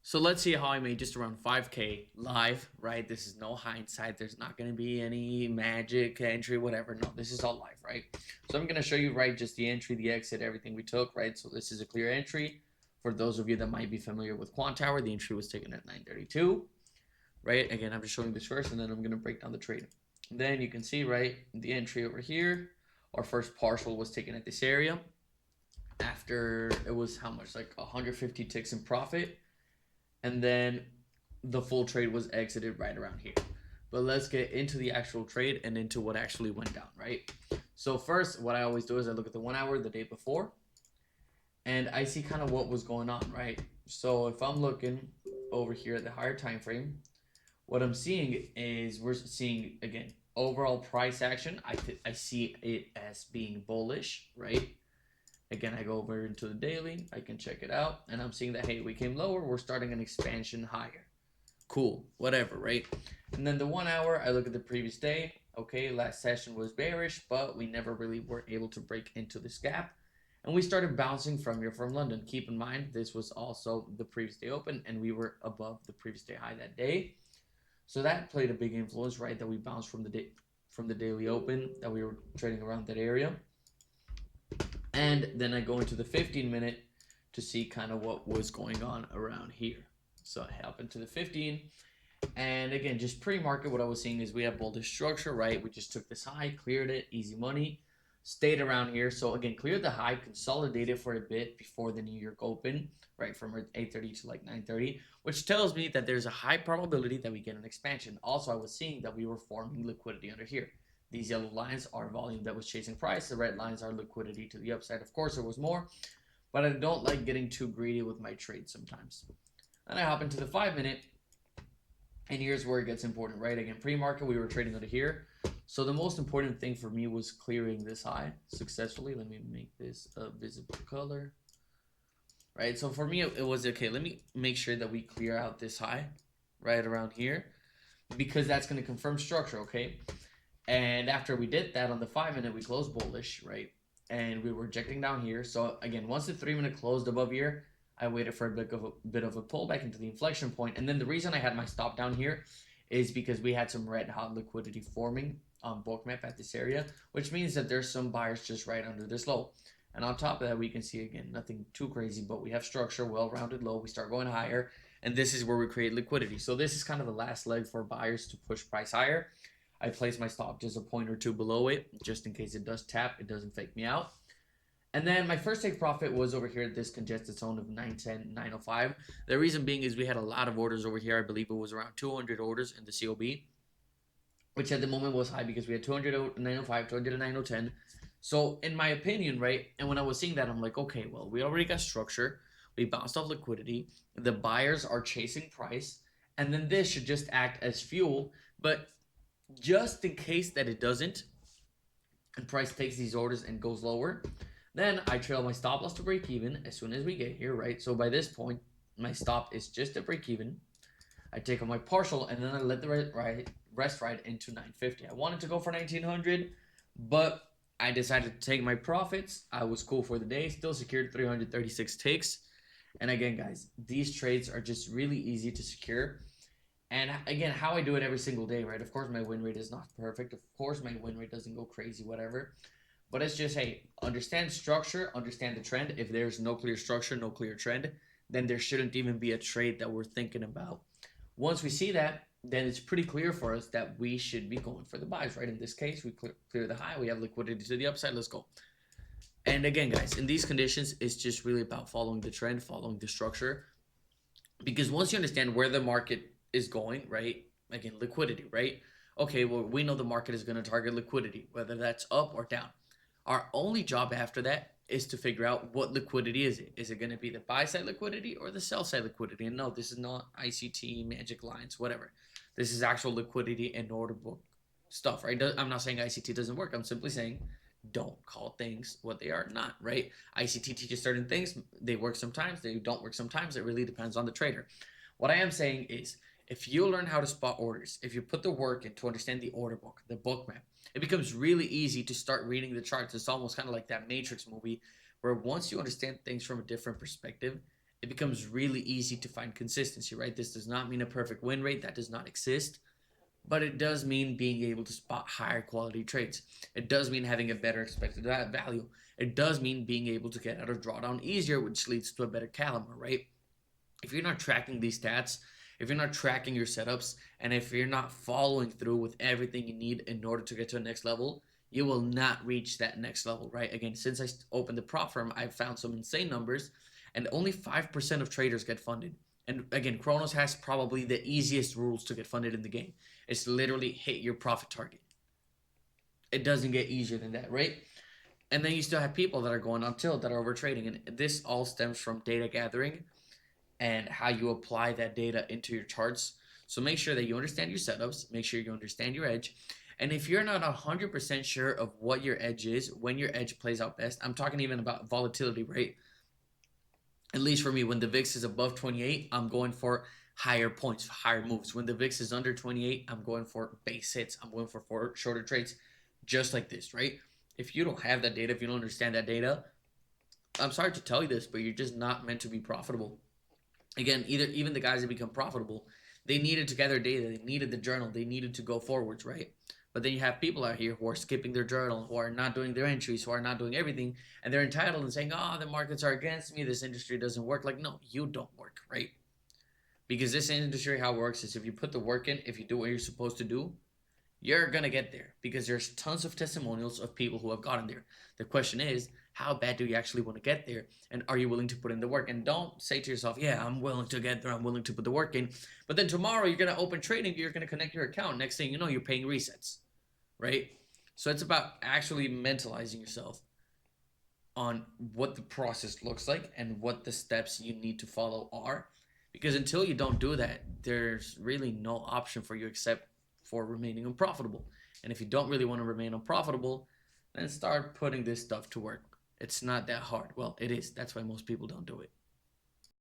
So let's see how I made just around 5K live, right? This is no hindsight. There's not going to be any magic entry, whatever. No, this is all live, right? So I'm going to show you, right, just the entry, the exit, everything we took, right? So this is a clear entry. For those of you that might be familiar with Quant Tower, the entry was taken at 932, right? Again, I'm just showing this first, and then I'm going to break down the trade. Then you can see, right, the entry over here, our first partial was taken at this area. After it was how much? Like 150 ticks in profit. And then the full trade was exited right around here. But let's get into the actual trade and into what actually went down, right? So first, what I always do is I look at the 1 hour the day before, and I see kind of what was going on, right? So if I'm looking over here at the higher time frame, what I'm seeing is we're seeing, again, overall price action. I see it as being bullish, right? Again, I go over into the daily, I can check it out, and I'm seeing that, hey, we came lower, we're starting an expansion higher. Cool, whatever, right? And then the 1 hour, I look at the previous day. Okay, last session was bearish, but we never really were able to break into this gap. And we started bouncing from here from London. Keep in mind, this was also the previous day open, and we were above the previous day high that day. So that played a big influence, right? That we bounced from the daily open, that we were trading around that area. And then I go into the 15-minute to see kind of what was going on around here. So I hop into the 15. And again, just pre-market, what I was seeing is we have bullish structure, right? We just took this high, cleared it, easy money, stayed around here. So again, cleared the high, consolidated for a bit before the New York Open, right? From 8:30 to like 9:30, which tells me that there's a high probability that we get an expansion. Also, I was seeing that we were forming liquidity under here. These yellow lines are volume that was chasing price. The red lines are liquidity to the upside. Of course, there was more, but I don't like getting too greedy with my trades sometimes. And I hop into the 5-minute, and here's where it gets important, right? Again, pre-market, we were trading under here. So the most important thing for me was clearing this high successfully. Let me make this a visible color, right? So for me, it was okay. Let me make sure that we clear out this high right around here, because that's going to confirm structure, okay? And after we did that on the 5-minute, we closed bullish, right? And we were rejecting down here. So again, once the 3-minute closed above here, I waited for a bit of a pullback into the inflection point. And then the reason I had my stop down here is because we had some red hot liquidity forming on Bookmap at this area, which means that there's some buyers just right under this low. And on top of that, we can see, again, nothing too crazy, but we have structure, well-rounded low. We start going higher, and this is where we create liquidity. So this is kind of the last leg for buyers to push price higher. I place my stop just a point or two below it, just in case it does tap, it doesn't fake me out. And then my first take profit was over here at this congested zone of 910, 905. The reason being is we had a lot of orders over here. I believe it was around 200 orders in the COB, which at the moment was high because we had 200 at 905, 200 at 910. So in my opinion, right, and when I was seeing that, I'm like, okay, well, we already got structure. We bounced off liquidity. The buyers are chasing price. And then this should just act as fuel. But just in case that it doesn't, and price takes these orders and goes lower, then I trail my stop loss to break even as soon as we get here, right? So by this point, my stop is just at break even. I take on my partial, and then I let the rest ride into 950. I wanted to go for 1900, but I decided to take my profits. I was cool for the day, still secured 336 ticks. And again, guys, these trades are just really easy to secure. And again, how I do it every single day, right? Of course, my win rate is not perfect. Of course, my win rate doesn't go crazy, whatever. But it's just, hey, understand structure, understand the trend. If there's no clear structure, no clear trend, then there shouldn't even be a trade that we're thinking about. Once we see that, then it's pretty clear for us that we should be going for the buys, right? In this case, we clear the high. We have liquidity to the upside. Let's go. And again, guys, in these conditions, it's just really about following the trend, following the structure. Because once you understand where the market is going, right? Again, liquidity, right? Okay, well, we know the market is going to target liquidity, whether that's up or down. Our only job after that is to figure out what liquidity is it. Is it going to be the buy side liquidity or the sell side liquidity? And no, this is not ICT, magic lines, whatever. This is actual liquidity and order book stuff, right? I'm not saying ICT doesn't work. I'm simply saying don't call things what they are not, right? ICT teaches certain things. They work sometimes. They don't work sometimes. It really depends on the trader. What I am saying is, if you learn how to spot orders, if you put the work in to understand the order book, the book map, it becomes really easy to start reading the charts. It's almost kind of like that Matrix movie where once you understand things from a different perspective, it becomes really easy to find consistency, right? This does not mean a perfect win rate, that does not exist, but it does mean being able to spot higher quality trades. It does mean having a better expected value. It does mean being able to get out of drawdown easier, which leads to a better calendar, right? If you're not tracking these stats, if you're not tracking your setups, and if you're not following through with everything you need in order to get to a next level, you will not reach that next level, right? Again, since I opened the prop firm, I've found some insane numbers, and only 5% of traders get funded. And again, Kronos has probably the easiest rules to get funded in the game. It's literally hit your profit target. It doesn't get easier than that, right? And then you still have people that are going on tilt, that are over trading, and this all stems from data gathering and how you apply that data into your charts. So make sure that you understand your setups, make sure you understand your edge. And if you're not 100% sure of what your edge is, when your edge plays out best, I'm talking even about volatility, right? At least for me, when the VIX is above 28, I'm going for higher points, higher moves. When the VIX is under 28, I'm going for base hits. I'm going for shorter trades, just like this, right? If you don't have that data, if you don't understand that data, I'm sorry to tell you this, but you're just not meant to be profitable. Again, even the guys that become profitable, they needed to gather data, they needed the journal, they needed to go forwards, right? But then you have people out here who are skipping their journal, who are not doing their entries, who are not doing everything, and they're entitled and saying, "Oh, the markets are against me. This industry doesn't work." Like, no, you don't work, right? Because this industry, how it works is if you put the work in, if you do what you're supposed to do, you're gonna get there because there's tons of testimonials of people who have gotten there. The question is, how bad do you actually want to get there, and are you willing to put in the work? And don't say to yourself, yeah, I'm willing to get there, I'm willing to put the work in, but then tomorrow you're gonna open trading, you're gonna connect your account, next thing you know, you're paying resets, right? So it's about actually mentalizing yourself on what the process looks like and what the steps you need to follow are, because until you don't do that, there's really no option for you except for remaining unprofitable. And if you don't really want to remain unprofitable, then start putting this stuff to work. It's not that hard. Well, it is. That's why most people don't do it.